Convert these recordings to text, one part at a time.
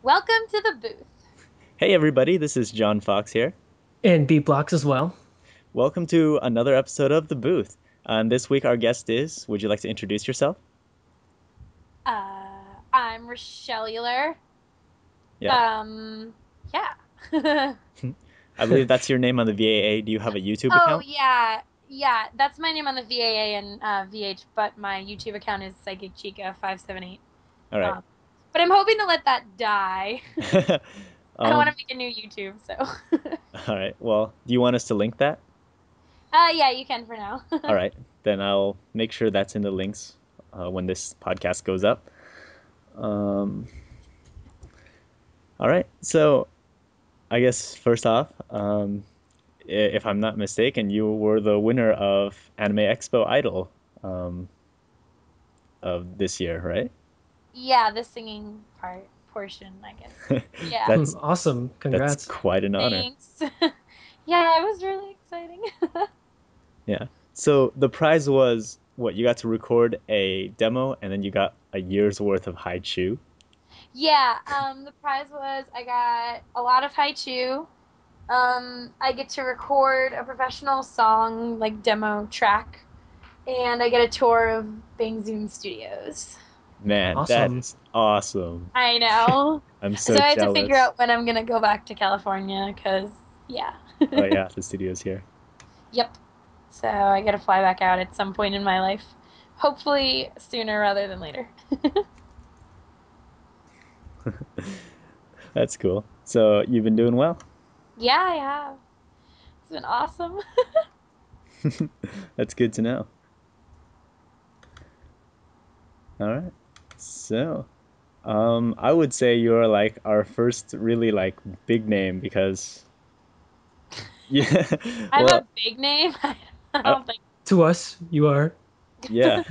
Welcome to the booth. Hey everybody, this is John Fox here. And beat blocks as well. Welcome to another episode of The Booth. This week our guest is, would you like to introduce yourself? I'm Rachellular. Yeah. Yeah. I believe that's your name on the VAA. Do you have a YouTube Oh, account? yeah. That's my name on the VAA and VH, but my YouTube account is Psychic Chica 578. All right. Um, but I'm hoping to let that die. I want to Um, make a new YouTube, so. all right. Well, do you want us to link that? Yeah, you can for now. All right. Then I'll make sure that's in the links when this podcast goes up. Um, all right. So I guess first off, if I'm not mistaken, you were the winner of Anime Expo Idol of this year, right? Yeah, the singing portion, I guess. Yeah. That's Awesome. that's Congrats. quite an honor. Thanks. Yeah, it was really exciting. Yeah. So the prize was what? You got to record a demo and then you got a year's worth of haiku. Yeah, the prize was I got a lot of haiku. I get to record a professional song, like demo track, and I get a tour of Bang Zoom Studios. Man, that Awesome. is awesome. I know. I'm So so I have to figure jealous. out when I'm gonna go back to California, because, yeah. Oh yeah, the studio's here. Yep. So I gotta fly back out at some point in my life. Hopefully sooner rather than later. That's cool. So you've been doing well? Yeah, I have. It's been awesome. That's good to know. All right. So, I would say you're like our first really like big name because yeah, I'm a well, big name. I I, don't think. To us, you are. yeah,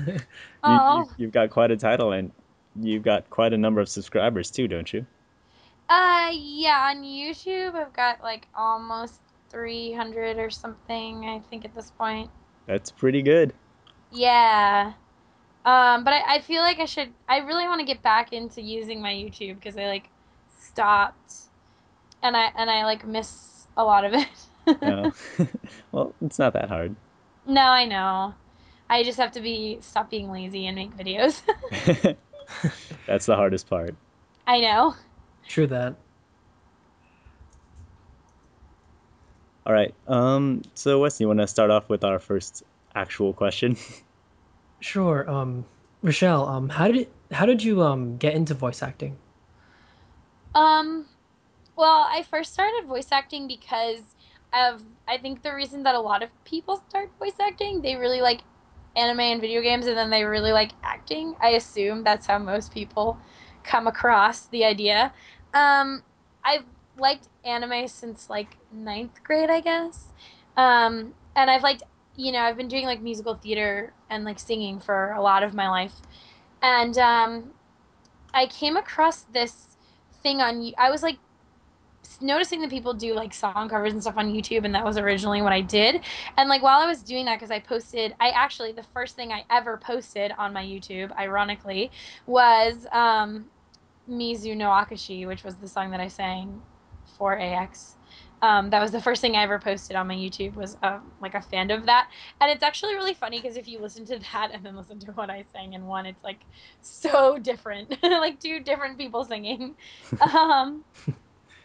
Oh. you've got quite a title and you've got quite a number of subscribers too, don't you? Yeah, on YouTube I've got like almost 300 or something, I think at this point. That's pretty good. Yeah. But I feel like I really want to get back into using my YouTube because I like stopped and I like miss a lot of it. Oh, well, it's not that hard. No, I know. I just have to stop being lazy and make videos. That's the hardest part. I know. True that. All right. So Wes, you want to start off with our first actual question? Sure. Rochelle, how did you get into voice acting? Um, Well, I first started voice acting because of I think the reason that a lot of people start voice acting, they really like anime and video games and then they really like acting. I assume that's how most people come across the idea. I've liked anime since like ninth grade, I guess. And I've liked, I've been doing like musical theater and like singing for a lot of my life. And I came across this thing I was like noticing that people do like song covers and stuff on YouTube, and that was originally what I did. And like while I was doing that, because I actually the first thing I ever posted on my YouTube, ironically, was Mizu no Akashi, which was the song that I sang for AX. That was the first thing I ever posted on my YouTube was like a fan of that, and it's actually really funny because if you listen to that and then listen to what I sang in one, it's like so different, like two different people singing. Um,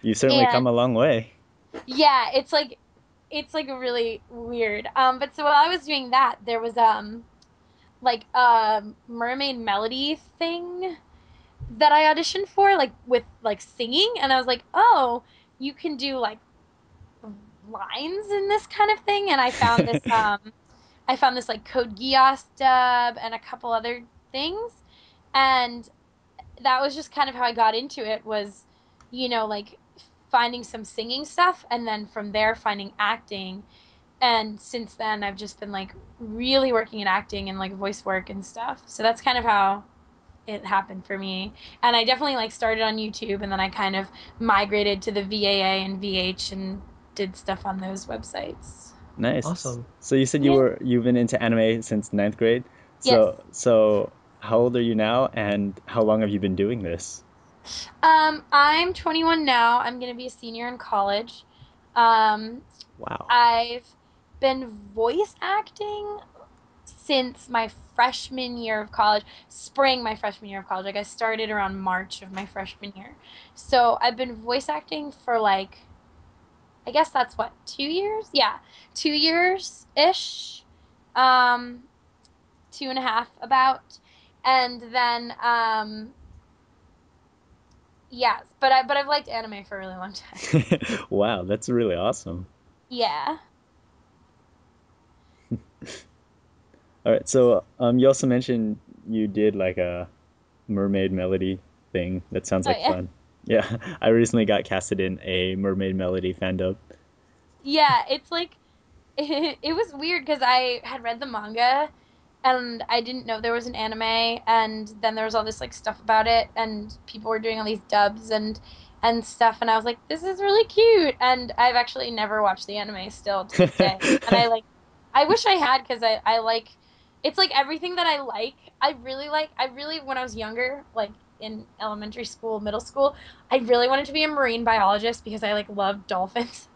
You've certainly come and a long way. yeah, it's like really weird. But so while I was doing that, there was like a mermaid melody thing that I auditioned for, like with like singing, and I was like, oh, you can do like lines in this kind of thing, and I found this like Code Geass dub and a couple other things, and that was just kind of how I got into it was, like finding some singing stuff and then from there finding acting. And since then I've just been like really working in acting and like voice work and stuff. So that's kind of how it happened for me. And I definitely like started on YouTube and then I kind of migrated to the VAA and VH and did stuff on those websites. Nice. Awesome. So you said Yeah. you've been into anime since ninth grade. Yes. So how old are you now, and how long have you been doing this? I'm 21 now. I'm gonna be a senior in college. Um, Wow. I've been voice acting since my freshman year of college, spring my freshman year of college. Like I started around March of my freshman year. So I've been voice acting for like, I guess that's what, 2 years? Yeah, 2 years ish. Um, 2.5 about. And then yes, but I've liked anime for a really long time. Wow, that's really awesome. Yeah. All right, so you also mentioned you did like a mermaid melody thing. That sounds Oh like yeah. fun. Yeah, I recently got casted in a mermaid melody fandom. Yeah, it's like it was weird because I had read the manga and I didn't know there was an anime, and then there was all this like stuff about it, and people were doing all these dubs and stuff, and I was like, this is really cute. And I've actually never watched the anime still to this day. And I wish I had because I like it's like everything that I like. I really when I was younger, like in elementary school, middle school, I really wanted to be a marine biologist because I like loved dolphins.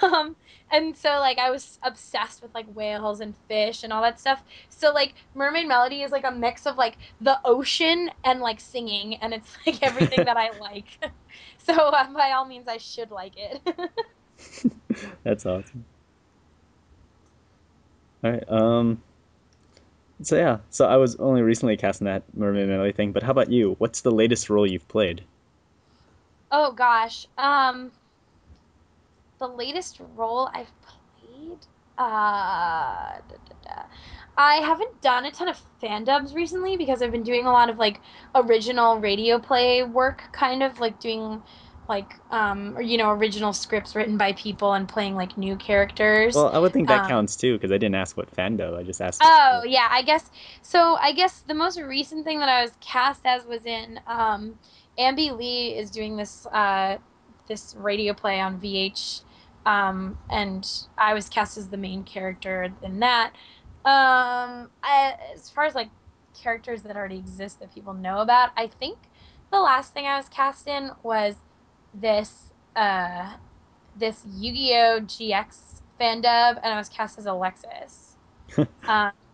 Um, and so like I was obsessed with like whales and fish and all that stuff. So like Mermaid Melody is like a mix of like the ocean and like singing, and it's like everything that I like. So by all means I should like it. That's awesome. All right. So yeah, so I was only recently cast in that mermaid melody thing, but how about you? What's the latest role you've played? Oh gosh. The latest role I've played, I haven't done a ton of fan dubs recently because I've been doing a lot of like original radio play work, kind of like doing like or original scripts written by people and playing like new characters. Well, I would think that Um, counts too, because I didn't ask what fandom. I just asked. Oh, yeah, I guess so. I guess the most recent thing that I was cast as was in Ambi Lee is doing this radio play on VH, and I was cast as the main character in that. As far as like characters that already exist that people know about, I think the last thing I was cast in was this this Yu-Gi-Oh! GX fan dub, and I was cast as Alexis.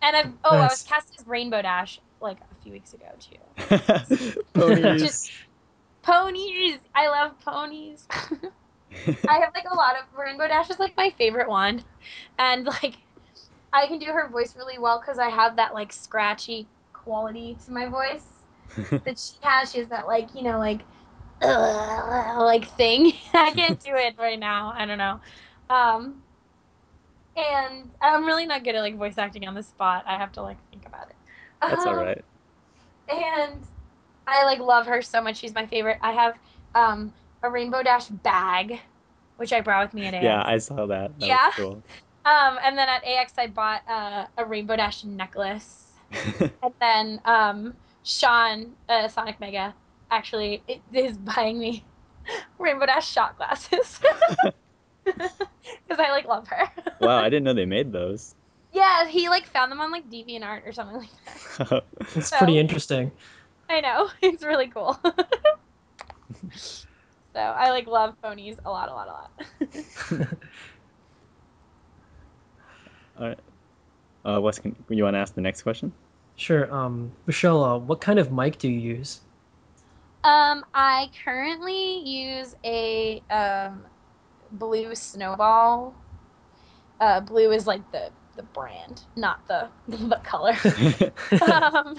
And I was Nice. cast as Rainbow Dash like a few weeks ago too. Just Ponies. ponies. I love ponies. I have like a lot of Rainbow Dash is like my favorite one, and like I can do her voice really well because I have that like scratchy quality to my voice that she has. She has that like like like thing. I can't do it right now. I don't know. Um, and I'm really not good at like voice acting on the spot. I have to like think about it. That's all Um, right. and I like love her so much. She's my favorite. I have a Rainbow Dash bag, which I brought with me at Yeah, AX. I saw that. That was Yeah. cool. And then at AX I bought a Rainbow Dash necklace. And then Sean, Sonic Mega, actually is buying me Rainbow Dash shot glasses because I like love her. Wow, I didn't know they made those. Yeah, he like found them on like DeviantArt or something like that. It's pretty So interesting. I know it's really cool. So I like love ponies a lot, a lot, a lot. All right. You want to ask the next question? Sure. Michelle, what kind of mic do you use? I currently use a blue snowball. Blue is like the brand, not the color. Um,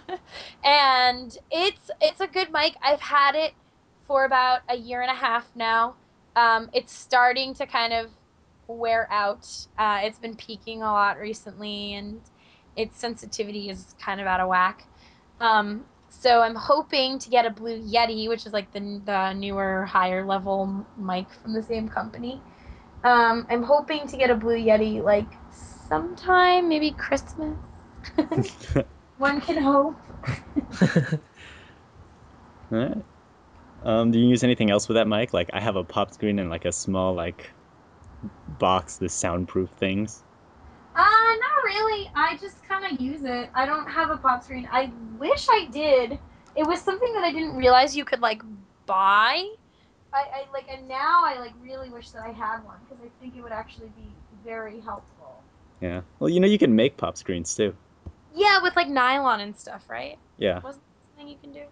and it's a good mic. I've had it for about a year and a half now. It's starting to kind of wear out. It's been peaking a lot recently, and its sensitivity is kind of out of whack. So I'm hoping to get a Blue Yeti, which is like the newer, higher level mic from the same company. I'm hoping to get a Blue Yeti like sometime, maybe Christmas. One can hope. All right. Do you use anything else with that mic? Like I have a pop screen and like a small like box, the soundproof things. Not really. I just kind of use it. I don't have a pop screen. I wish I did. It was something that I didn't realize you could like buy. I like, and now I like really wish that I had one because I think it would actually be very helpful. Yeah. Well, you can make pop screens too. Yeah, with like nylon and stuff, right? Yeah. Wasn't that something you can do?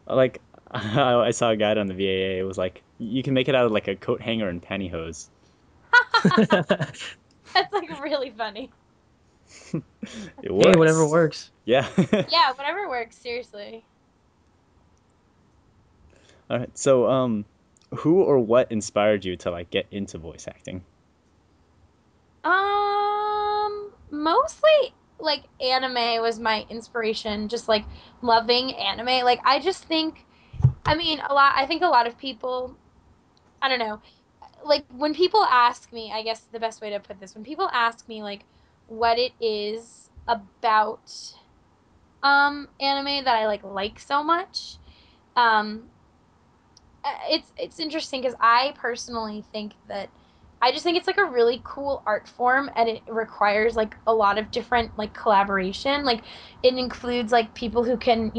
Like I saw a guide on the VAA. It was like you can make it out of like a coat hanger and pantyhose. That's like really funny. It Hey, whatever works. works. Yeah. Yeah, whatever works, seriously. All right. So, who or what inspired you to like get into voice acting? Mostly like anime was my inspiration, just like loving anime. Like I just think, I mean, I think a lot of people, I don't know, like when people ask me, I guess the best way to put this, when people ask me like what it is about anime that I like so much, um it's interesting because I personally think that I just think it's like a really cool art form and it requires like a lot of different like collaboration. Like it includes like people who can,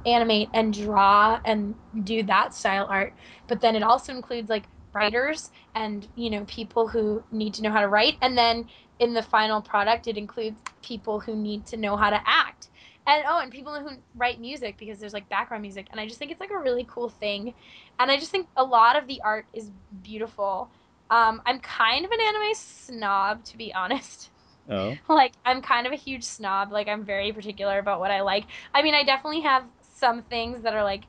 animate and draw and do that style art, but then it also includes like writers and, people who need to know how to write. And then in the final product, it includes people who need to know how to act. And oh, and people who write music because there's like background music. And I just think it's like a really cool thing, and I just think a lot of the art is beautiful. I'm kind of an anime snob, to be honest. Oh. Like, I'm kind of a huge snob. Like, I'm very particular about what I like. I mean, I definitely have some things that are like,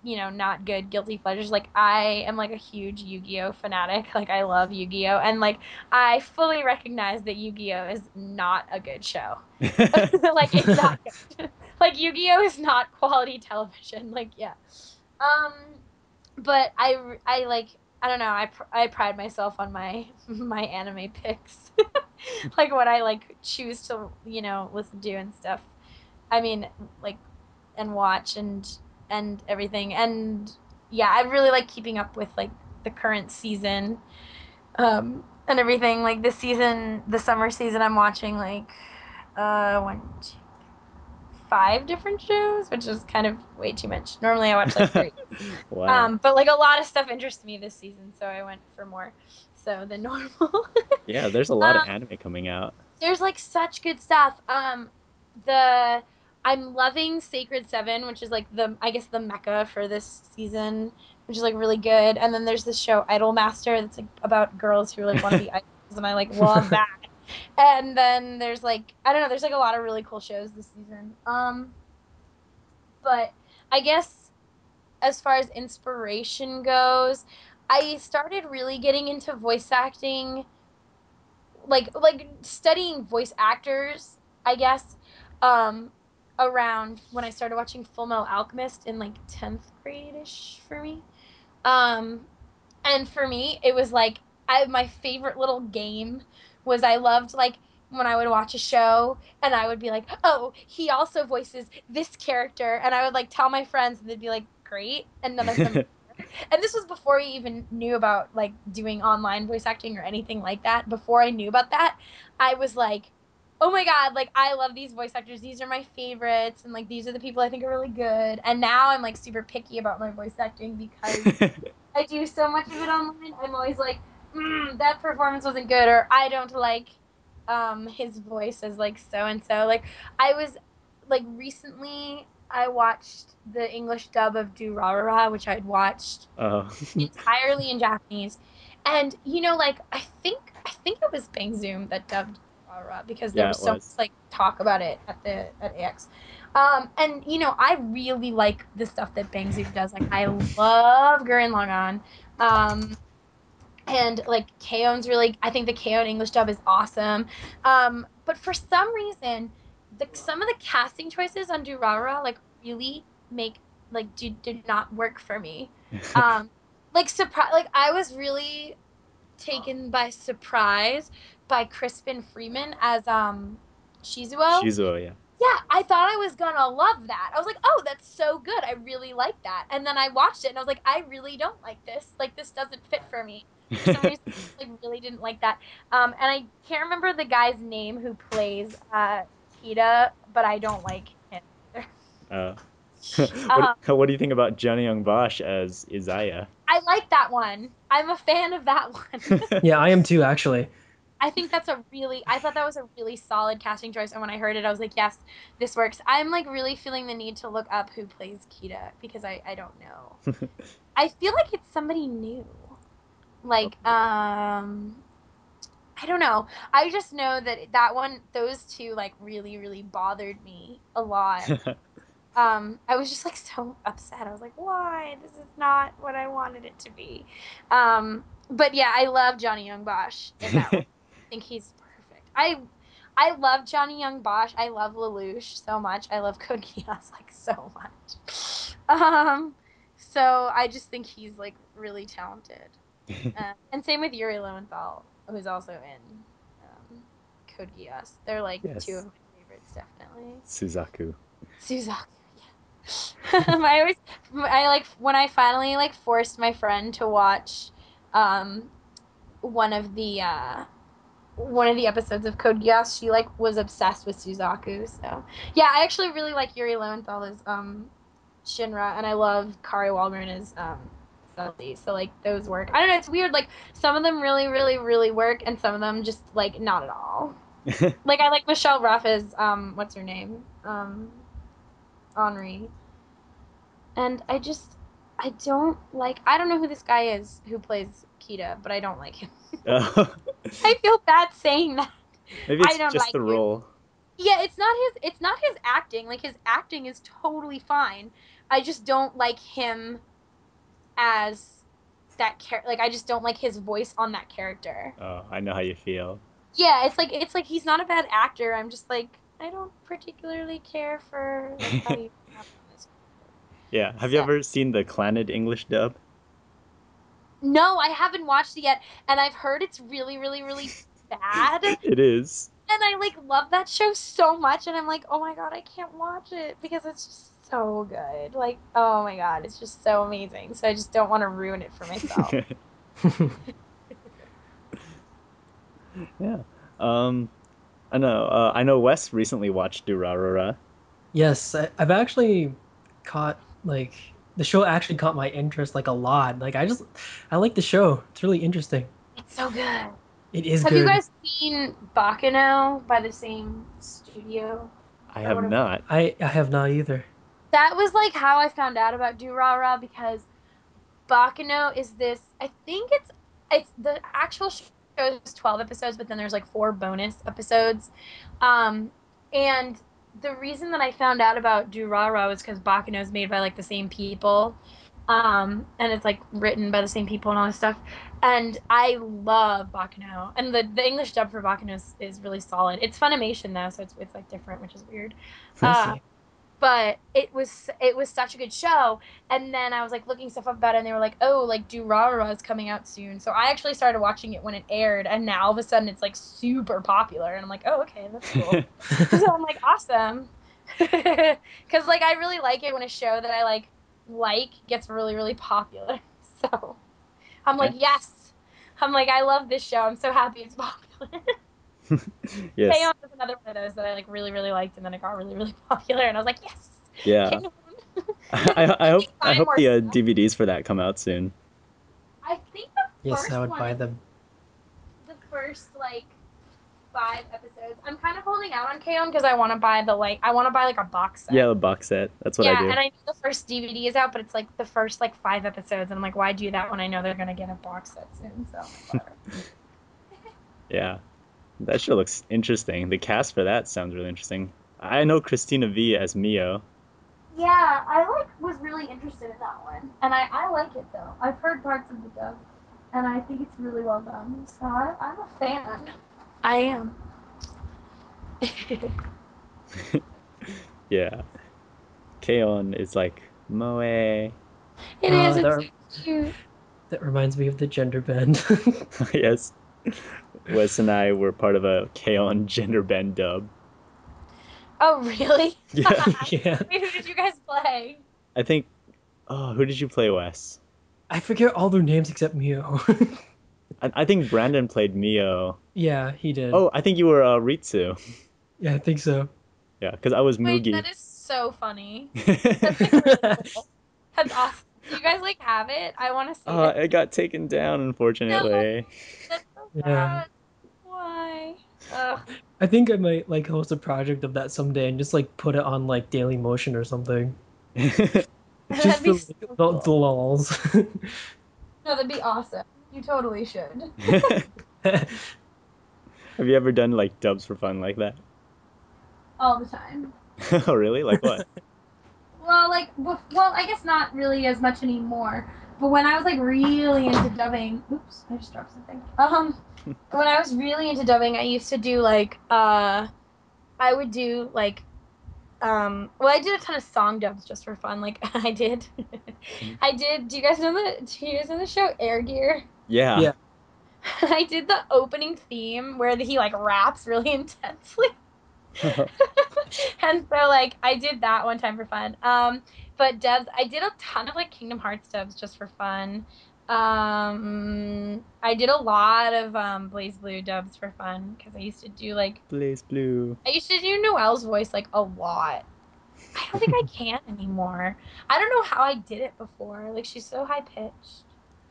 not good, guilty pleasures. Like, I am like a huge Yu-Gi-Oh fanatic. Like, I love Yu-Gi-Oh, and like, I fully recognize that Yu-Gi-Oh is not a good show. Like, it's not good. Like, Yu-Gi-Oh is not quality television. Like, yeah. Um, but I like, I don't know. I pride myself on my my anime picks, like what I like choose to listen to and stuff. I mean, like, and watch and everything. And yeah, I really like keeping up with like the current season, and everything. Like this season, the summer season, I'm watching like one, two, five different shows, which is kind of way too much. Normally, I watch like three. Wow. But like a lot of stuff interests me this season, so I went for more so than normal. Yeah, there's a lot of um, anime coming out. there's like such good stuff. The I'm loving Sacred Seven, which is like the I guess the mecca for this season, which is like really good. And then there's this show Idol Master that's like about girls who like want to be idols, and I like love that. And then there's like I don't know, there's like a lot of really cool shows this season. But I guess as far as inspiration goes, I started really getting into voice acting, like studying voice actors, I guess, um, around when I started watching Full Metal Alchemist in like 10th grade ish for me. Um, and for me, it was like my favorite little game was I loved like when I would watch a show and I would be like, "Oh, he also voices this character." And I would like tell my friends and they'd be like, "Great." And none of them, and this was before I even knew about like doing online voice acting or anything like that. Before I knew about that, I was like, "Oh my God, like I love these voice actors. These are my favorites and like these are the people I think are really good." And now I'm like super picky about my voice acting because I do so much of it online. I'm always like, that performance wasn't good, or I don't like his voice as like so and so. Like I was like recently I watched the English dub of Durarara, which I'd watched Oh. entirely in Japanese. And like I think it was Bang Zoom that dubbed Durarara because there Yeah, was it so much was. like talk about it at AX. And I really like the stuff that Bang Zoom does. Like I love Gurren Lagann. And like Keon's really, I think the Keon English dub is awesome. But for some reason, some of the casting choices on Durarara like really make like did not work for me. Um, like surprise, like I was really taken by surprise by Crispin Freeman as Shizuo. Shizuo, yeah. Yeah, I thought I was gonna love that. I was like, oh, that's so good. I really like that. And then I watched it and I was like, I really don't like this. Like this doesn't fit for me. For some reason, I like really didn't like that. And I can't remember the guy's name who plays Kida, but I don't like him either. Oh. What Um, what do you think about Johnny Young Bosch as Isaiah? I like that one. I'm a fan of that one. Yeah, I am too, actually. I think that's a really, I thought that was a really solid casting choice. And when I heard it, I was like, yes, this works. I'm like really feeling the need to look up who plays Kita because I don't know. I feel like it's somebody new. Like, I don't know. I just know that that one, those two, like really, really bothered me a lot. I was just like so upset. I was like, why? This is not what I wanted it to be. But yeah, I love Johnny Young Bosch in that role. I think he's perfect. I love Johnny Young Bosch. I love Lelouch so much. I love Code Geass like so much. So I just think he's like really talented. And same with Yuri Lowenthal, who's also in Code Geass. They're like two of Yes, my favorites, definitely. Suzaku. Suzaku, I always, I like when I finally like forced my friend to watch, um, one of the one of the episodes of Code Geass. She like was obsessed with Suzaku. So yeah, I actually really like Yuri Lowenthal as Shinra, and I love Kari Waldron as Sully. So like those work. I don't know. It's weird. Like some of them really, really, really work, and some of them just like not at all. Like I like Michelle Ruff as what's her name Henri. And I don't like I don't know who this guy is who plays Kita, but I don't like him. Oh, I feel bad saying that. maybe I it's don't just like the him. role. Yeah, it's not his acting. Like his acting is totally fine. I just don't like him as that character. Like I just don't like his voice on that character. Oh, I know how you feel. Yeah, it's like he's not a bad actor. I'm just like I don't particularly care for like how you act on this character. Yeah. Have you So ever seen the Clannad English dub? no, I haven't watched it yet, and I've heard it's really, really, really bad. And It is. I like love that show so much, and I'm like, oh my god, I can't watch it because it's just so good. Like, oh my god, it's just so amazing. So I just don't want to ruin it for myself. Yeah. Um, I know Wes recently watched Durarara. Yes, I've actually caught like the show actually caught my interest like a lot. I like the show. It's really interesting. It's so good. It is Have you good. guys seen Bakano by the same studio I or have whatever? not. I have not either. That was like how I found out about Durara because Bakano is this. I think it's the actual show is 12 episodes, but then there's like four bonus episodes. Um, and the reason that I found out about Durara was because Bakano is made by like the same people. And it's like written by the same people and all this stuff. And I love Bakano. And the English dub for Bakano is really solid. It's Funimation though, so it's like different, which is weird. I Uh, see. but it was such a good show. And then I was like looking stuff up about it, and they were like, "Oh, like Durarara is coming out soon." So I actually started watching it when it aired, and now all of a sudden it's like super popular, and I'm like, "Oh, okay, that's cool." So I'm like, "Awesome," because like I really like it when a show that I like gets really really popular. So I'm like, Yeah. "Yes." I'm like, "I love this show. I'm so happy it's popular." Yes. K-On! Was another one of those that I like really really liked, and then it got really really popular, and I was like, "Yes, Yeah. K-On!" I Let me hope find more stuff. DVDs for that come out soon. I think the Yes, I first would one buy is them. the first like 5 episodes. I'm kind of holding out on K-On! Because I want to buy like a box Yeah, set. the box set. That's what I Yeah, do. and I know the first DVD is out, but it's like the first like 5 episodes, and I'm like, why do that when I know they're gonna get a box set soon? So I'm like, whatever. Yeah. That show looks interesting. The cast for that sounds really interesting. I know Christina V as Mio. Yeah, I like was really interested in that one, and I like it though. I've heard parts of the dub, and I think it's really well done. So I'm a fan. I am. Yeah. K-On! Is like Moe. It is. Uh, It's that so cute. that reminds me of the gender bend. Yes. Wes and I were part of a K-On! Gender bend dub. Oh, really? Yeah. Yeah. Wait, who did you guys play? I think oh, who did you play, Wes? I forget all their names except Mio. I think Brandon played Mio. Yeah, he did. Oh, I think you were Ritsu. Yeah, I think so. Yeah, because I was Wait, that Mugi. is so funny. That's like really cool. That's awesome. Do you guys like have it? I want to see it. It got taken down, No, unfortunately. that's so Yeah. sad. Why? Ugh. I think I might like host a project of that someday and just like put it on like Daily Motion or something. Just That'd for be like, so the cool. lols. No, that'd be awesome. You totally should. Have you ever done like dubs for fun like that? All the time. Oh, really? Like what? Well, well, I guess not really as much anymore. But when I was like really into dubbing, oops, I just dropped something. When I was really into dubbing, I used to do I would do well, I did a ton of song dubs just for fun. Like I did, I did. Do you guys know the show Air Gear? Yeah. Yeah. I did the opening theme where he like raps really intensely. And so like I did that one time for fun. But dubs, I did a ton of like Kingdom Hearts dubs just for fun. I did a lot of Blaze Blue dubs for fun because Blaze Blue. I used to do Noelle's voice like a lot. I don't think I can anymore. I don't know how I did it before. Like she's so high pitched.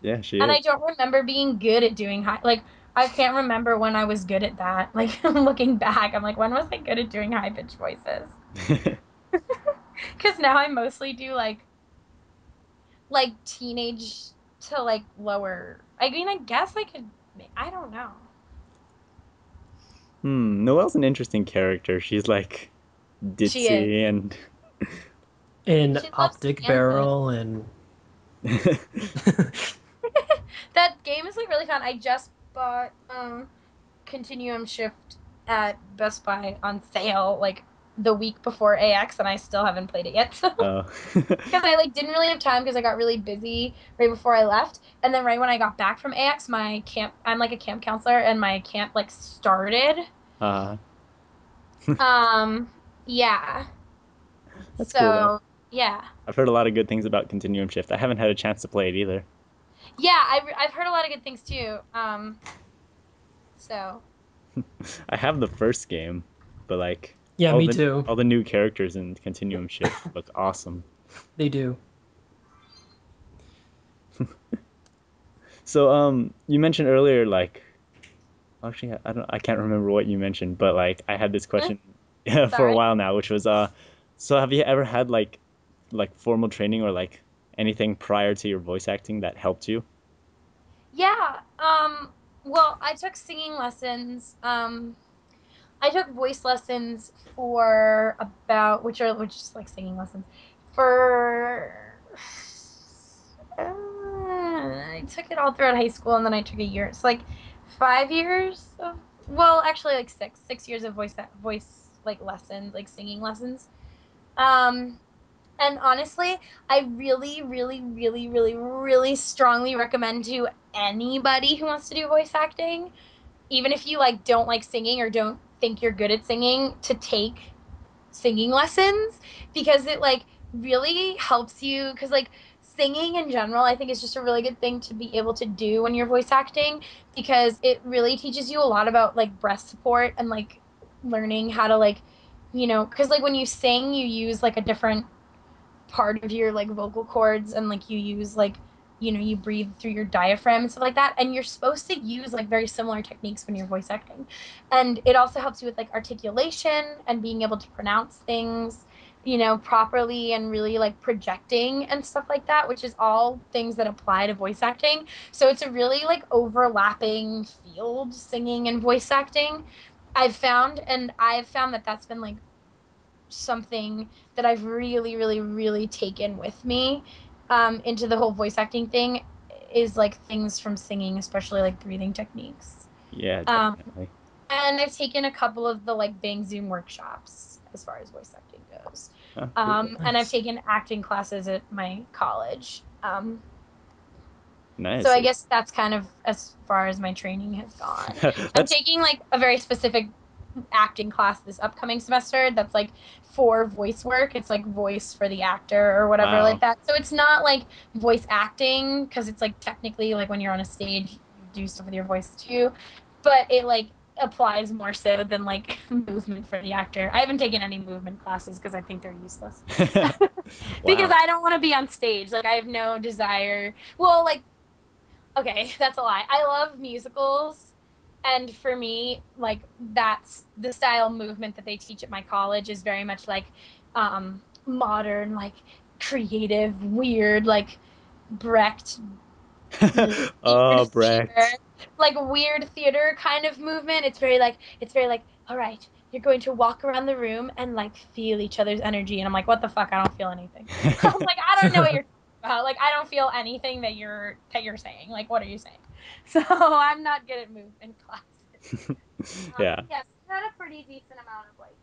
Yeah, she And I is. don't remember being good at doing high like I can't remember when I was good at that. Like looking back, I'm like, when was I good at doing high pitched voices? Because now I mostly do like teenage to like lower. I mean, I guess I could. I don't know. Noelle's an interesting character. She's like She is. ditzy and And She loves Optic Santa. Barrel and That game is like really fun. I just bought Continuum Shift at Best Buy on sale like the week before AX, and I still haven't played it yet. So oh. because I like didn't really have time because I got really busy right before I left, and then right when I got back from AX, my camp I'm like a camp counselor, and my camp like started. uh, Um, yeah. that's cool though. So yeah, I've heard a lot of good things about Continuum Shift. I haven't had a chance to play it either. yeah. I've heard a lot of good things too. So I have the first game, but like yeah, all me the too. all the new characters in Continuum Shift look awesome. They do. So you mentioned earlier like actually I can't remember what you mentioned, but like I had this question for a sorry. while now, which was so have you ever had like formal training or like anything prior to your voice acting that helped you? Yeah. Well, I took singing lessons. I took voice lessons for about which is like singing lessons for. I took it all throughout high school, and then I took a year. It's like 5 years of well, actually like six years of voice like lessons, like singing lessons. Um, and honestly, I really, really, really, really, really strongly recommend to anybody who wants to do voice acting, even if you like don't like singing or don't think you're good at singing, to take singing lessons because it like really helps you because like singing in general I think is just a really good thing to be able to do when you're voice acting because it really teaches you a lot about like breath support and like learning how to like because like when you sing you use like a different part of your like vocal cords and like you use like you breathe through your diaphragm and stuff like that and you're supposed to use like very similar techniques when you're voice acting and it also helps you with like articulation and being able to pronounce things properly and really like projecting and stuff like that which is all things that apply to voice acting so it's a really like overlapping field singing and voice acting I've found that that's been like something that I've really, really, really taken with me into the whole voice acting thing is like things from singing, especially like breathing techniques. Yeah, Um, definitely. and I've taken a couple of the like Bang Zoom workshops as far as voice acting goes. Oh, cool. And I've Nice. taken acting classes at my college. So Nice. I guess that's kind of as far as my training has gone. I'm That's taking like a very specific acting class this upcoming semester that's like for voice work. It's like voice for the actor or whatever like wow. that. So it's not like voice acting because it's like technically like when you're on a stage you do stuff with your voice too. But it like applies more so than like movement for the actor. I haven't taken any movement classes because I think they're useless. Because Wow. I don't want to be on stage. Like I have no desire. Well, like okay, that's a lie. I love musicals. And for me, like that's the style movement that they teach at my college is very much like modern, like creative, weird, like Brecht Oh, weird theater, Brecht. like weird theater kind of movement. It's very like, all right, you're going to walk around the room and like feel each other's energy. And I'm like, what the fuck? I don't feel anything. I'm like, I don't know what you're talking about. Like, I don't feel anything that you're saying. Like, what are you saying? So I'm not good at movement classes. Yeah. Yes, we had a pretty decent amount of like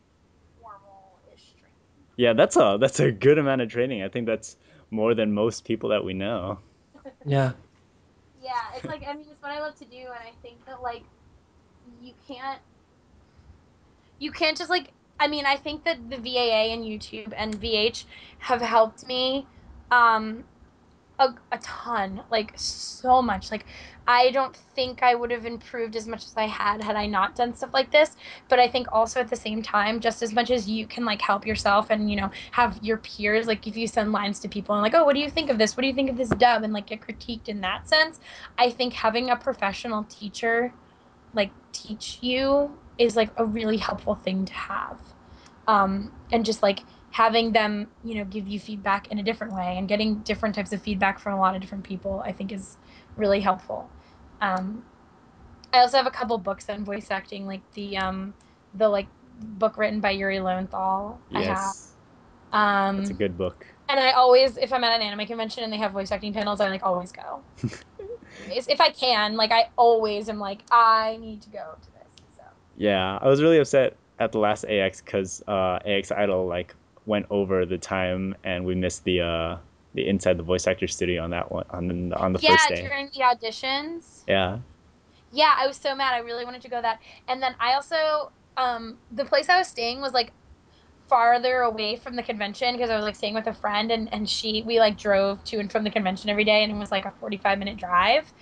formal-ish training. Yeah, that's a good amount of training. I think that's more than most people that we know. Yeah. Yeah, it's like I mean, it's what I love to do, and I think that like you can't you can't just like I mean, I think that the VAA and YouTube and VH have helped me um a ton, like so much. Like I don't think I would have improved as much as I had I not done stuff like this, but I think also at the same time, just as much as you can like help yourself and have your peers, like if you send lines to people and like, oh, what do you think of this? What do you think of this dub? And like get critiqued in that sense, I think having a professional teacher like teach you is like a really helpful thing to have. And just like having them, give you feedback in a different way and getting different types of feedback from a lot of different people, I think is really helpful. Um, I also have a couple books on voice acting, like the like book written by Yuri Lowenthal. I have. Yes, that's a Um, good book. and I always, if I'm at an anime convention and they have voice acting panels, I like always go. If I can, like I always am like, I need to go to this. So Yeah, I was really upset at the last AX because AX Idol like went over the time and we missed the inside the voice actor studio on that one on the first yeah, day. during the auditions, Yeah. yeah, I was so mad. I really wanted to go that. And then I also, the place I was staying was like farther away from the convention because I was like staying with a friend and we like drove to and from the convention every day and it was like a 45-minute drive.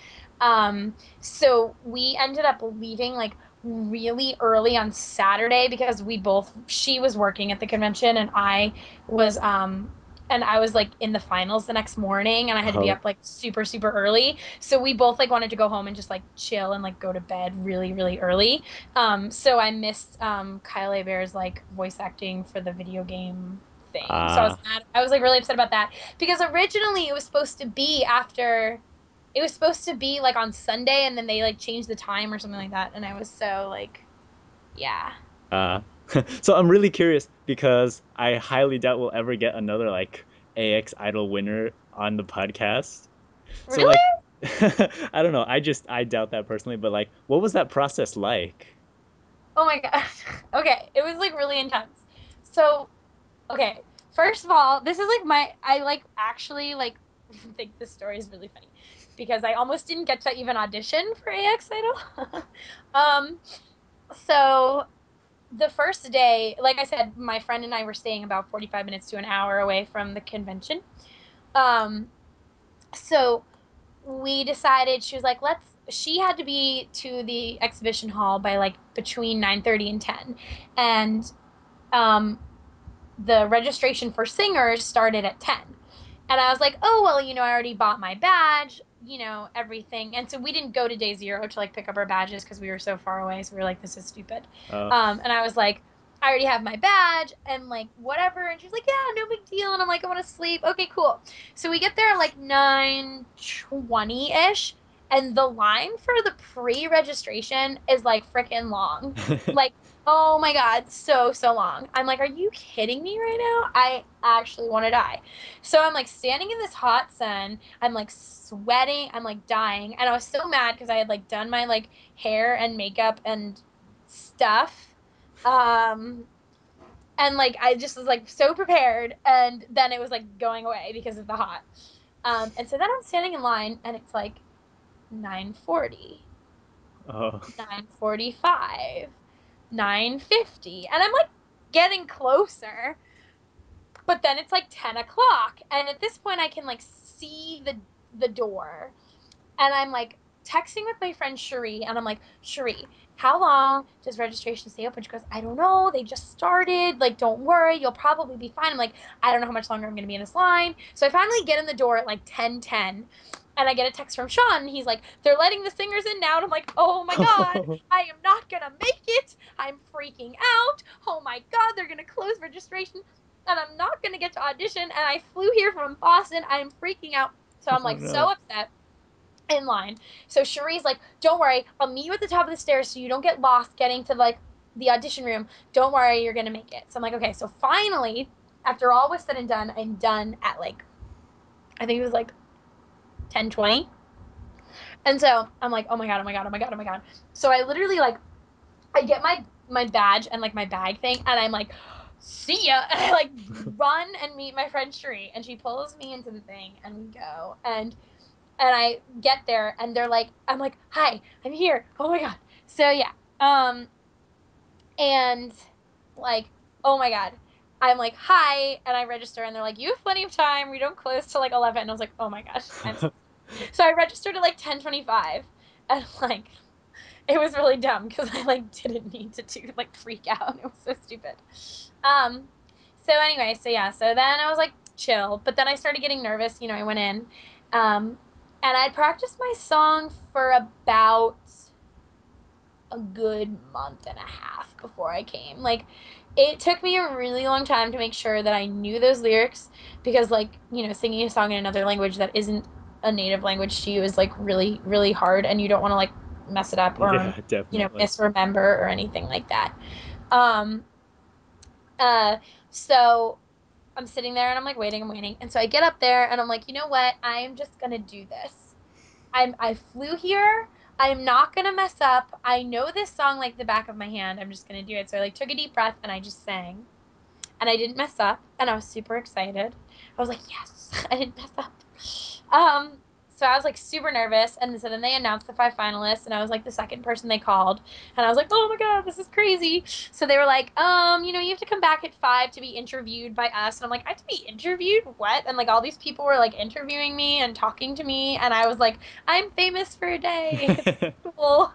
So we ended up leaving like really early on Saturday because she was working at the convention was and I was like in the finals the next morning and I had to be Oh, up like super super early. So we both like wanted to go home and just like chill and like go to bed really really early. So I missed Kyle Bear's like voice acting for the video game thing. So I was uh, mad. I was like really upset about that because originally it was supposed to be like on Sunday and then they like changed the time or something like that and I was so like yeah. uh. So I'm really curious because I highly doubt we'll ever get another like AX Idol winner on the podcast. So Really? like, I don't know. I doubt that personally, but like, what was that process like? Oh my gosh. Okay, it was like really intense. So, okay, first of all, this is like I like actually like think this story is really funny because I almost didn't get to even audition for AX Idol. um, so the first day, like I said, my friend and I were staying about 45 minutes to an hour away from the convention. Um, so we decided she was like, she had to be to the exhibition hall by like between 9:30 and 10. And um the registration for singers started at 10. And I was like, oh, well, I already bought my badge, everything. And so we didn't go to day zero to like pick up our badges because we were so far away. So we were like, this is stupid. Oh, And I was like, I already have my badge and like whatever. And she's like, yeah, no big deal. And I'm like, I want to sleep. Okay, cool. So we get there at like 9:20 ish. And the line for the pre registration is like freaking long. Like, oh my God, so, so long. I'm like, are you kidding me right now? I actually want to die. So I'm like standing in this hot sun. I'm like sweating. I'm like dying. And I was so mad because I had like done my like hair and makeup and stuff. Um, and like I just was like so prepared. And then it was like going away because of the hot. And so then I'm standing in line and it's like 9:40, oh. 9:45, 9:50. And I'm like getting closer. But then it's like 10 o'clock. And at this point I can like see the door. And I'm like texting with my friend Cherie, and I'm like, Cherie, how long does registration stay open? She goes, I don't know. They just started. Like, don't worry. You'll probably be fine. I'm like, I don't know how much longer I'm going to be in this line. So I finally get in the door at like 10:10, and I get a text from Sean, and he's like, they're letting the singers in now. And I'm like, oh my God, I am not going to make it. I'm freaking out. Oh my God, they're going to close registration, and I'm not going to get to audition. And I flew here from Boston. I'm freaking out. So I'm Oh like so no. upset in line. So Cherie's like, don't worry, I'll meet you at the top of the stairs so you don't get lost getting to like the audition room. Don't worry, you're gonna make it. So I'm like, okay. So finally, after all was said and done, I'm done at like, I think it was like 10:20. And so I'm like, oh my God, oh my God, oh my God, oh my God. So I literally like, I get my badge and like my bag thing, and I'm like, see ya. And I like run and meet my friend Cherie, and she pulls me into the thing, and we go. And I get there, and they're like, I'm like, hi, I'm here. Oh my God. So yeah. And like, oh my God. I'm like, hi, and I register, and they're like, you have plenty of time. We don't close till like 11. And I was like, oh my gosh. So I registered at like 10:25, and like, it was really dumb because I like didn't need to do like freak out. It was so stupid. Um, so anyway, so yeah, so then I was like chill, but then I started getting nervous. I went in, um, and I practiced my song for about a good month and a half before I came. Like, it took me a really long time to make sure that I knew those lyrics because, like, singing a song in another language that isn't a native language to you is like really, really hard, and you don't want to like mess it up or Yeah, definitely. misremember or anything like that. Um, so I'm sitting there and I'm like waiting, I'm waiting. And so I get up there and I'm like, you know what? I'm just gonna do this. I flew here. I'm not gonna mess up. I know this song like the back of my hand. I'm just gonna do it. So I like took a deep breath and I just sang. And I didn't mess up. And I was super excited. I was like, yes, I didn't mess up. Um, so I was like super nervous, and so then they announced the five finalists, and I was like the second person they called, and I was like, oh my God, this is crazy. So they were like, you have to come back at 5 to be interviewed by us, and I'm like, I have to be interviewed? What? And like all these people were like interviewing me and talking to me, and I was like, I'm famous for a day. It's cool.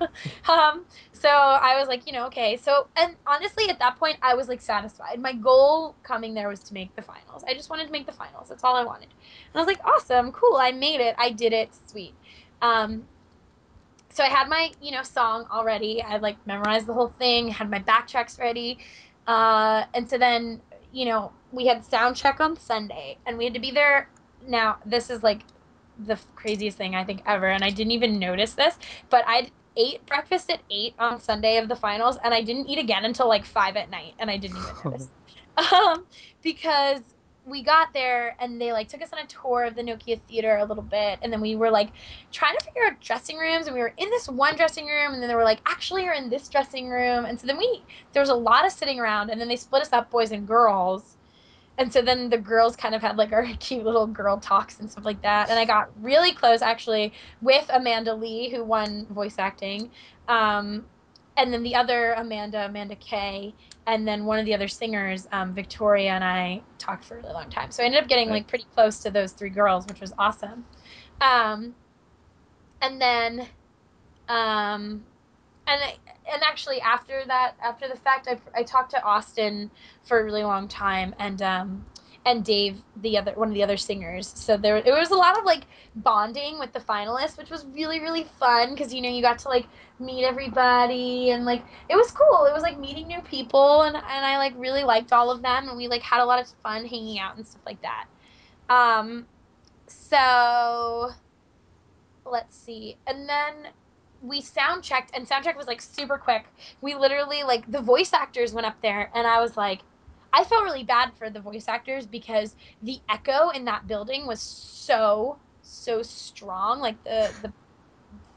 So I was like, okay. So, and honestly, at that point, I was like satisfied. My goal coming there was to make the finals. I just wanted to make the finals. That's all I wanted. And I was like, awesome, cool. I made it. I did it. Sweet. Um, so I had my, song already. I like memorized the whole thing, had my backtracks ready. And so then, we had sound check on Sunday and we had to be there. Now, this is like the craziest thing I think ever. And I didn't even notice this, but I ate breakfast at 8 on Sunday of the finals, and I didn't eat again until like 5 at night. And I didn't even notice. Um, because we got there and they like took us on a tour of the Nokia Theater a little bit, and then we were like trying to figure out dressing rooms, and we were in this one dressing room, and then they were like, actually you're in this dressing room. And so then there was a lot of sitting around, and then they split us up, boys and girls. And so then the girls kind of had like our cute little girl talks and stuff like that. And I got really close actually with Amanda Lee, who won voice acting. Um, and then the other Amanda Kay, and then one of the other singers, Victoria, and I talked for a really long time. So I ended up getting Nice. like pretty close to those three girls, which was awesome. Um, and then um, and and actually after the fact, I talked to Austin for a really long time, and Dave, the other one of the other singers. So there it was a lot of like bonding with the finalists, which was really really fun because you got to like meet everybody, and like it was cool. It was like meeting new people, and I like really liked all of them, and we like had a lot of fun hanging out and stuff like that. Um, so let's see. And then we sound checked, and sound check was like super quick. We literally like the voice actors went up there, and I was like, I felt really bad for the voice actors because the echo in that building was so strong, like the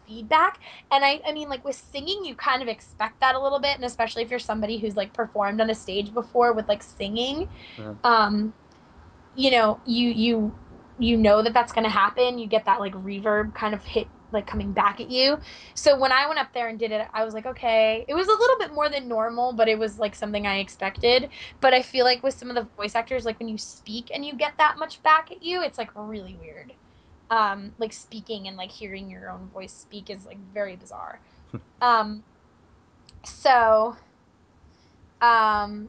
feedback. And I mean, like with singing, you kind of expect that a little bit, and especially if you're somebody who's like performed on a stage before with like singing. Uh, um you know that that's going to happen. You get that like reverb kind of hit like coming back at you. So when I went up there and did it, I was like, okay, it was a little bit more than normal, but it was like something I expected. But I feel like with some of the voice actors, like when you speak and you get that much back at you, it's like really weird. like speaking and like hearing your own voice speak is like very bizarre. Um, so um,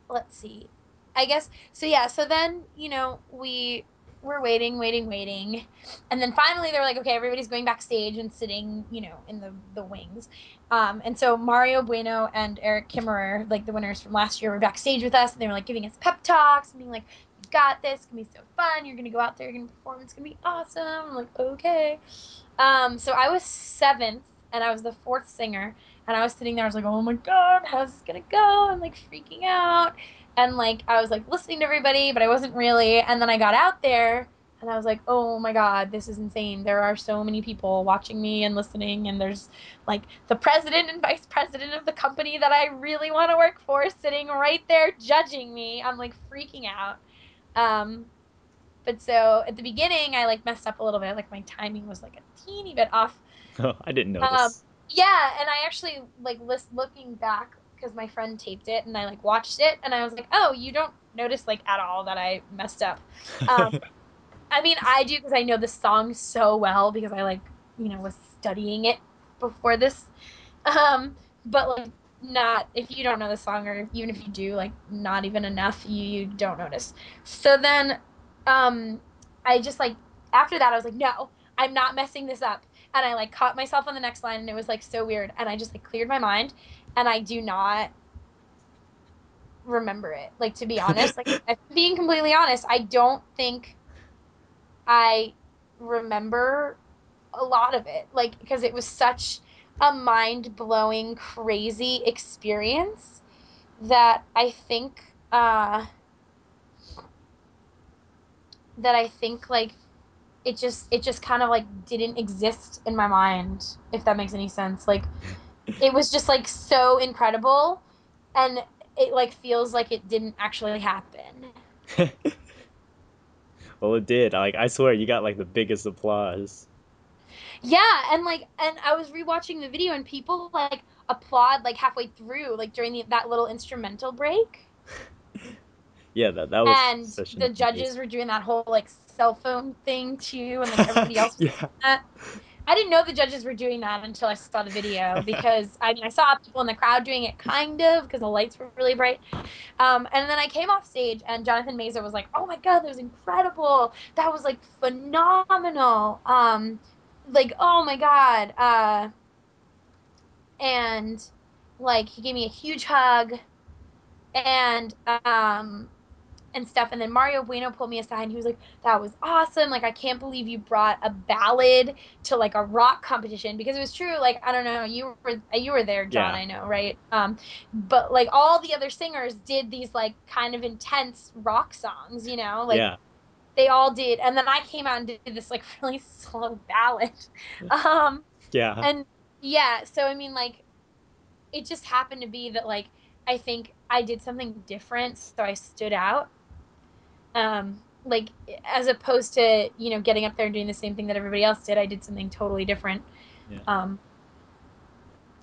let's see. I guess so. Yeah. So then we were waiting, waiting, waiting, and then finally they were like, okay, everybody's going backstage and sitting, in the wings. And so Mario Bueno and Eric Kimmerer, like the winners from last year, were backstage with us, and they were like giving us pep talks and being like, "You got this. It's gonna be so fun. You're gonna go out there, you're gonna perform. It's gonna be awesome." I'm like, okay. So I was seventh, and I was the fourth singer, and I was sitting there. I was like, "Oh my god, how's this gonna go?" I'm like freaking out, and like I was like listening to everybody, but I wasn't really. And then I got out there, and I was like, "Oh my god, this is insane. There are so many people watching me and listening, and there's like the president and vice president of the company that I really want to work for sitting right there judging me." I'm like freaking out. Um, but so at the beginning, I like messed up a little bit. Like my timing was like a teeny bit off. Oh, I didn't Um, notice. yeah, and I actually like looking back because my friend taped it and I like watched it and I was like, oh, you don't notice like at all that I messed up. Um, I mean, I do because I know the song so well because I like was studying it before this. Um, but like not if you don't know the song or even if you do, like not even enough, you don't notice. So then um I just like after that I was like, no, I'm not messing this up. And I like caught myself on the next line and it was like so weird. And I just like cleared my mind and I do not remember it. Like to be honest, like if I'm being completely honest, I don't think I remember a lot of it. Like because it was such a mind-blowing, crazy experience that I think like it just kind of like didn't exist in my mind, if that makes any sense. Like it was just like so incredible and it like feels like it didn't actually happen. Well, it did. Like, I swear, you got like the biggest applause. Yeah, and I was rewatching the video and people like applaud like halfway through, like during that little instrumental break. Yeah, that was And such the an judges amazing. were doing that whole like cell phone thing too, and like everybody else was Yeah. doing that. I didn't know the judges were doing that until I saw the video because I mean I saw people in the crowd doing it kind of because the lights were really bright. And then I came off stage and Jonathan Mazer was like, "Oh my god, that was incredible! That was like phenomenal! Like oh my god!" And like he gave me a huge hug and and stuff. And then Mario Bueno pulled me aside and he was like, "That was awesome. Like, I can't believe you brought a ballad to like a rock competition." Because it was true. Like, I don't know, you were there, John, Yeah. I know, right? But like all the other singers did these like kind of intense rock songs, like Yeah. they all did. And then I came out and did this like really slow ballad. Um, Yeah. and yeah, so I mean like it just happened to be that like I think I did something different, so I stood out. Like as opposed to getting up there and doing the same thing that everybody else did, I did something totally different. Yeah. um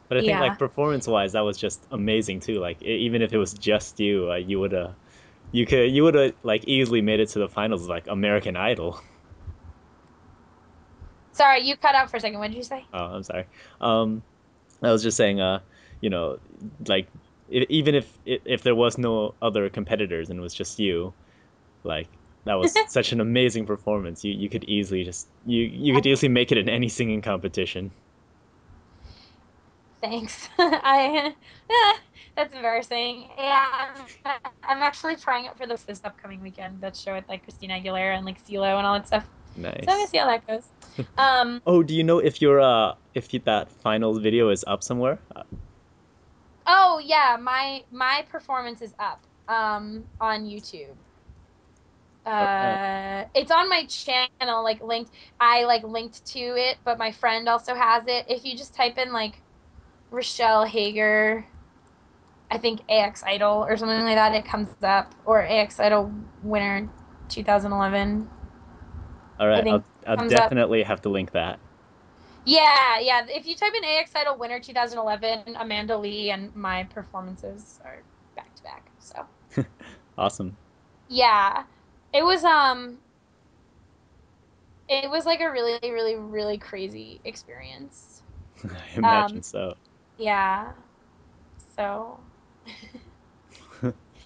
But I think like yeah. performance-wise, that was just amazing too. Like, even if it was just you, you would have like easily made it to the finals, like American Idol. Sorry, you cut out for a second. What did you say? Oh, I'm sorry. Um, I was just saying, you know, like, even if there was no other competitors and it was just you, like, that was such an amazing performance. You could easily just you could easily make it in any singing competition. Thanks. I that's embarrassing. Yeah, I'm actually trying it for this upcoming weekend. That show with like Christina Aguilera and like CeeLo and all that stuff. So I'm gonna Nice. see how that goes. Um, Oh, do you know if that finals video is up somewhere? oh yeah, my performance is up on YouTube. It's on my channel, like linked. I like linked to it, but my friend also has it. If you just type in like Rochelle Hager, I think AX Idol or something like that, it comes up. Or AX Idol winner 2011, All I right, think I'll comes up. definitely have to link that. Yeah, yeah. If you type in AX Idol winner 2011, Amanda Lee and my performances are back to back. So Awesome. yeah, it was it was like a really, really, really crazy experience. I imagine Um, so. yeah. So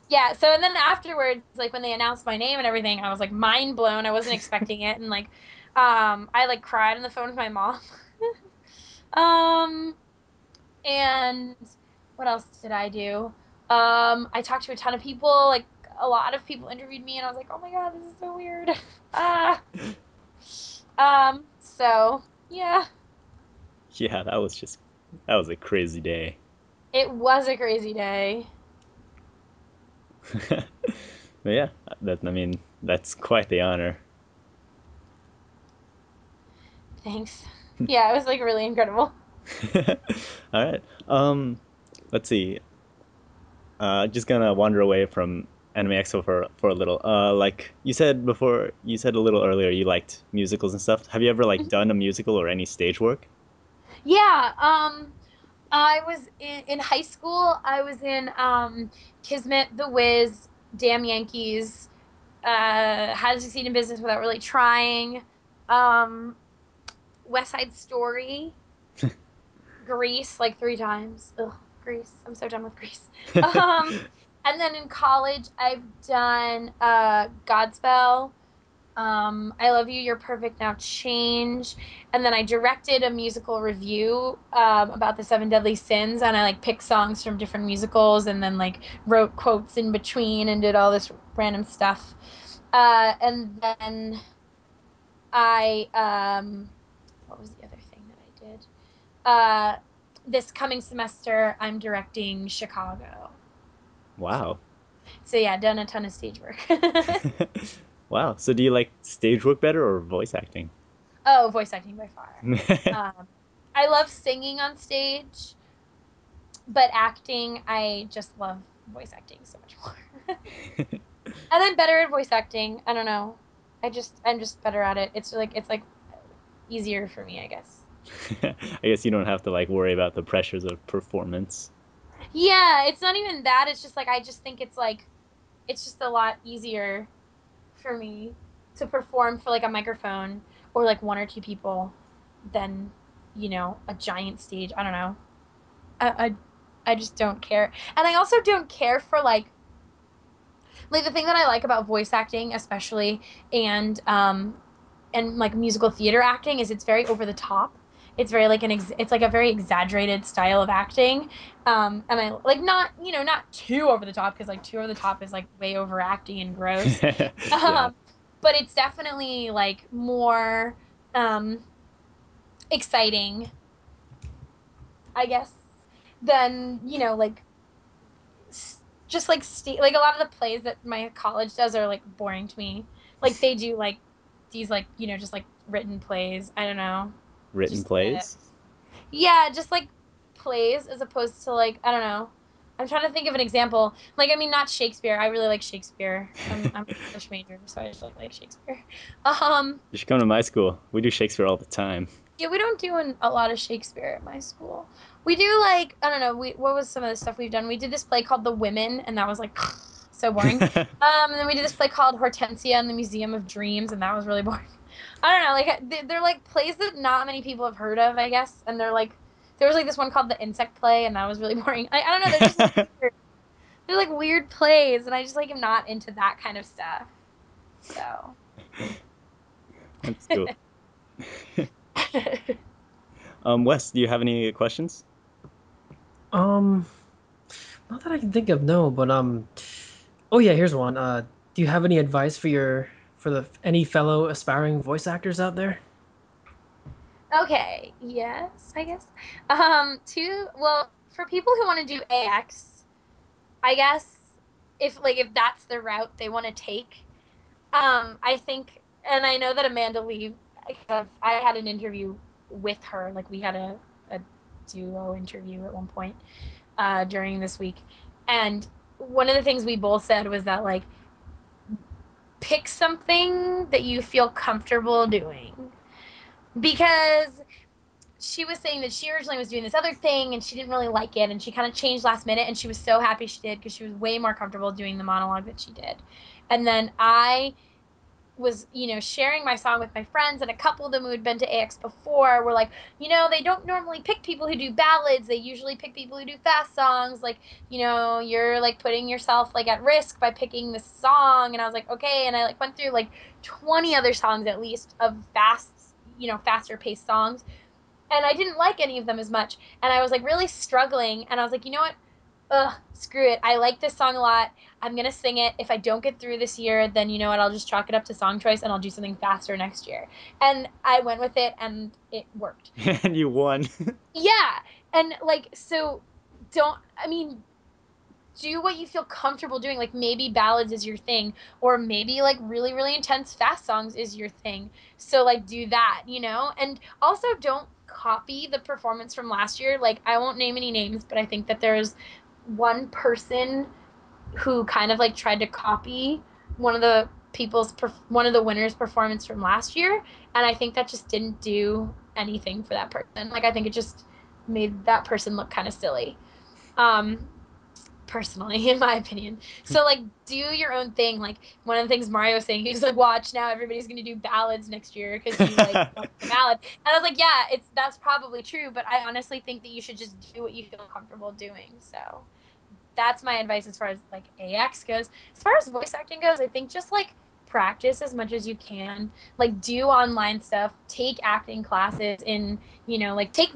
yeah, so and then afterwards, like when they announced my name and everything, I was like mind blown. I wasn't expecting it, and like I like cried on the phone with my mom. Um and what else did I do? I talked to a ton of people, like a lot of people interviewed me and I was like, "Oh my God, this is so weird." Ah. So yeah, Yeah, that was a crazy day. it was a crazy day. But yeah, I mean, that's quite the honor. Thanks. Yeah, it was like really incredible. All right. Let's see. Just gonna wander away from Anime Expo for a little. Like you said before, you said a little earlier you liked musicals and stuff. Have you ever like done a musical or any stage work? Yeah, I was in high school. I was in Kismet, The Wiz, Damn Yankees, How to Succeed in Business Without Really Trying, um, West Side Story, Grease like three times. Ugh, Grease. I'm so done with Grease. Um, and then in college, I've done Godspell. I Love You, You're Perfect Now, Change. And then I directed a musical review about the Seven Deadly Sins, and I like picked songs from different musicals and then like wrote quotes in between and did all this random stuff. And then what was the other thing that I did? This coming semester, I'm directing Chicago. So, Wow. so yeah, done a ton of stage work. Wow. So do you like stage work better or voice acting? Oh, voice acting by far. Um, I love singing on stage, but acting, I just love voice acting so much more. And I'm better at voice acting. I don't know. I'm just better at it. It's like easier for me, I guess. I guess you don't have to like worry about the pressures of performance. Yeah, it's not even that. It's just like I just think it's just a lot easier for me to perform for like a microphone or like one or two people than, a giant stage. I don't know. I I just don't care. And I also don't care for like the thing that I like about voice acting especially and like musical theater acting is it's very over the top. It's very like it's like a very exaggerated style of acting. And I like not, not too over the top because like too over the top is like way overacting and gross. Yeah. Um but it's definitely like more um exciting, I guess, than, like just like like a lot of the plays that my college does are like boring to me. Like they do like these like just like written plays. I don't know, Written just plays? yeah, just like plays as opposed to like I don't know. I'm trying to think of an example. Like I mean, not Shakespeare. I really like Shakespeare. I'm an English major, so I just like Shakespeare. Um, You should come to my school. We do Shakespeare all the time. Yeah, we don't do a lot of Shakespeare at my school. We do like I don't know. What was some of the stuff we've done? We did this play called The Women, and that was like so boring. And then we did this play called Hortensia and the Museum of Dreams, and that was really boring. I don't know. Like they're like plays that not many people have heard of, I guess. And they're like there was like this one called The Insect Play, and that was really boring. I don't know. They're just like weird. They're like weird plays, and I just like am not into that kind of stuff. So. That's cool. Wes, do you have any questions? Um, Not that I can think of, no, but oh yeah, here's one. Do you have any advice for the any fellow aspiring voice actors out there? Okay, yes, I guess. Well, for people who want to do AX, I guess if that's the route they want to take, I think, and I know that Amanda Lee, I had an interview with her, like we had a duo interview at one point during this week, and one of the things we both said was that like pick something that you feel comfortable doing because she was saying that she originally was doing this other thing and she didn't really like it and she kind of changed last minute and she was so happy she did because she was way more comfortable doing the monologue that she did. And then I was, sharing my song with my friends, and a couple of them who had been to AX before were like, they don't normally pick people who do ballads. They usually pick people who do fast songs. Like, you're like putting yourself like at risk by picking this song. And I was like, okay. And I like went through like 20 other songs at least of faster paced songs. And I didn't like any of them as much. And I was like really struggling. And I was like, you know what? Ugh, screw it. I like this song a lot. I'm gonna sing it. If I don't get through this year, then you know what? I'll just chalk it up to song choice and I'll do something faster next year. And I went with it and it worked. And you won. Yeah. And like, so don't, I mean, do what you feel comfortable doing. Like maybe ballads is your thing, or maybe like really, really intense fast songs is your thing. So like do that. And also don't copy the performance from last year. Like I won't name any names, but I think that there's one person who kind of like tried to copy one of the one of the winners' performance from last year, and I think that just didn't do anything for that person. Like I think it just made that person look kind of silly. Um, Personally, in my opinion. So like do your own thing. Like one of the things Mario was saying, he's like, watch now everybody's gonna do ballads next year because you like want the ballad. And I was like, yeah, that's probably true, but I honestly think that you should just do what you feel comfortable doing. So that's my advice as far as like AX goes. As far as voice acting goes, I think just like practice as much as you can. Like do online stuff, take acting classes in, like take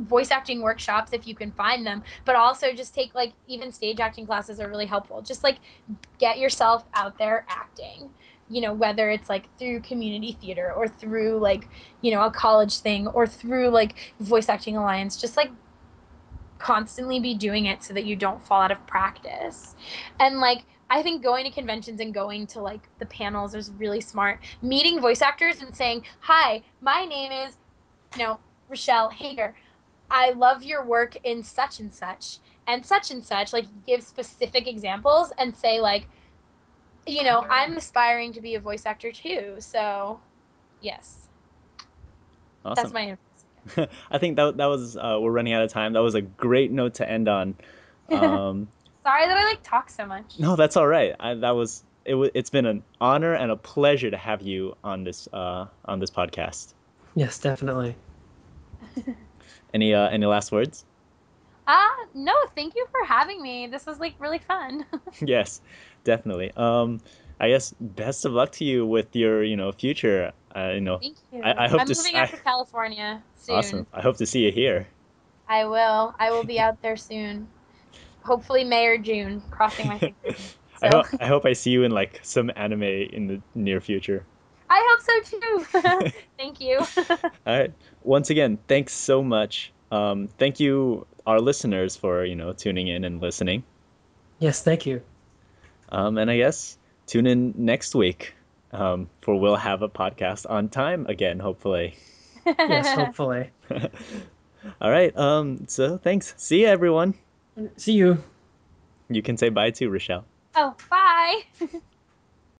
voice acting workshops if you can find them, but also just take like even stage acting classes are really helpful. Just like get yourself out there acting. Whether it's like through community theater or through like, a college thing or through like voice acting alliance, just like constantly be doing it so that you don't fall out of practice. And like I think going to conventions and going to like the panels is really smart. Meeting voice actors and saying, "Hi, my name is, Rochelle Hager. I love your work in such and such and such." Like give specific examples and say like, I'm aspiring to be a voice actor too. So, yes. That's Awesome. my advice, I think that was we're running out of time. That was a great note to end on. I guess. Um, Sorry that I like talk so much. no, that's all right. It's been an honor and a pleasure to have you on this podcast. Yes, definitely. Any last words? No, thank you for having me. This was like really fun. Yes, definitely. I guess best of luck to you with your, future. Thank you. I hope I'm to. moving out to California Awesome. soon. I hope to see you here. I will. I will be out there soon. Hopefully May or June, crossing my fingers. So I hope I see you in like some anime in the near future. I hope so too. Thank you. All right. Once again, thanks so much. Thank you, our listeners, for tuning in and listening. Yes, thank you. And I guess tune in next week, for we'll have a podcast on time again, hopefully. Yes, hopefully. All right. So thanks. See you, everyone. See you. You can say bye to Rochelle. Oh, bye.